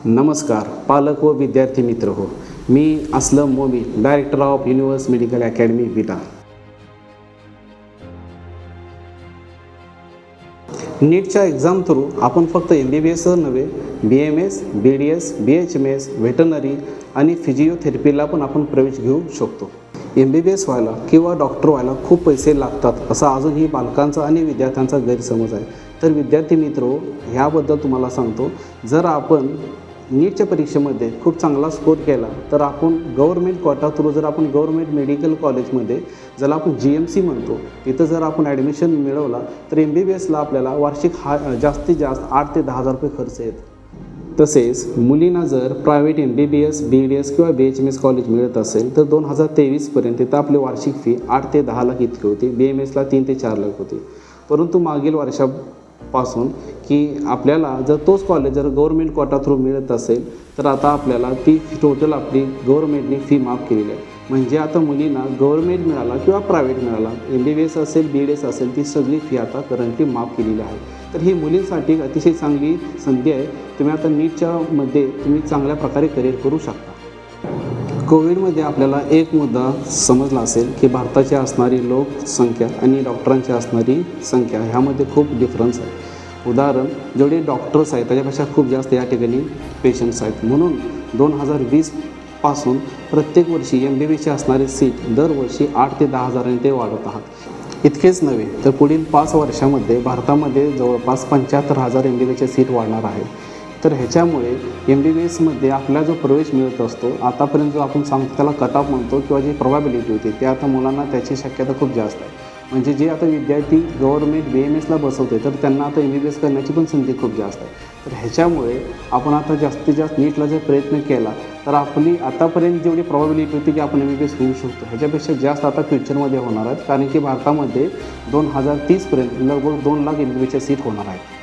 नमस्कार पालक व विद्यार्थी मित्र हो, मी Aslam Momin, director of universe medical academy Vita. नीटच्या एक्झाम थ्रू आपण फक्त MBBS नव्हे, BMS, BDS, BHMS, व्हेटनरी आणि फिजिओथेरपीला पण आपण प्रवेश घेऊ शकतो. MBBS व्हायला किंवा डॉक्टर व्हायला खूप पैसे लागतात असा अजूनही पालकांचा आणि विद्यार्थ्यांचा गैरसमज आहे. तर विद्यार्थी मित्र ह्याबद्दल तुम्हाला सांगतो, जर आपण नीटच्या परीक्षेमध्ये खूप चांगला स्कोर केला तर आपण गव्हर्मेंट कोटा थ्रू जर आपण गव्हर्मेंट मेडिकल कॉलेजमध्ये ज्याला आपण GMC म्हणतो तिथं जर आपण ॲडमिशन मिळवला तर MBBSला आपल्याला वार्षिक जास्तीत जास्त 8 ते 10 हजार रुपये खर्च येतो. तसेच मुलींना जर प्रायव्हेट MBBS, BDS किंवा BHMS कॉलेज मिळत असेल तर 2023पर्यंत तिथं आपली वार्षिक फी 8 ते 10 लाख इतकी होती. BMSला 3 ते 4 लाख होती. परंतु मागील वर्षापासून की आपल्याला जर तोच कॉलेज जर गव्हर्मेंट कोटा थ्रू मिळत असेल तर आता आपल्याला ती टोटल आपली गव्हर्मेंटने फी माफ केलेली आहे. म्हणजे आता मुलींना गव्हर्मेंट मिळाला किंवा प्रायव्हेट मिळाला, MBBS असेल, BDS असेल, ती सगळी फी आता करंटली माफ केलेली आहे. तर ही मुलींसाठी एक अतिशय चांगली संधी आहे. तुम्ही आता नीटच्यामध्ये तुम्ही चांगल्या प्रकारे करिअर करू शकता. कोविडमध्ये आपल्याला एक मुद्दा समजला असेल की भारताची असणारी लोकसंख्या आणि डॉक्टरांची असणारी संख्या ह्यामध्ये खूप डिफरन्स आहे. उदाहरण, जेवढे डॉक्टर्स आहेत त्याच्यापेक्षा खूप जास्त या ठिकाणी पेशंट्स आहेत. म्हणून 2020पासून प्रत्येक वर्षी MBBSची असणारी सीट दरवर्षी 8 ते 10 हजारांनी ते वाढवत आहात. इतकेच नव्हे तर पुढील 5 वर्षामध्ये भारतामध्ये जवळपास 75,000 MBBSच्या सीट वाढणार आहेत. तर ह्याच्यामुळे MBBSमध्ये आपला जो प्रवेश मिळत असतो आतापर्यंत जो आपण सांगतो त्याला कट ऑफ म्हणतो किंवा जी प्रोबॅबिलिटी होती ते आता मुलांना त्याची शक्यता खूप जास्त आहे. म्हणजे जे आता विद्यार्थी गव्हर्मेंट BMSला बसवते तर त्यांना आता MBBS करण्याची पण संधी खूप जास्त आहे. तर ह्याच्यामुळे आपण आता जास्तीत जास्त नीटला जर प्रयत्न केला तर आपली आतापर्यंत जेवढी प्रोबॅबिलिटी होती की आपण MBBS होऊ शकतो ह्याच्यापेक्षा जास्त आता फ्युचरमध्ये होणार आहेत. कारण की भारतामध्ये 2030पर्यंत लगभग 2 लाख MBBSच्या सीट होणार आहेत.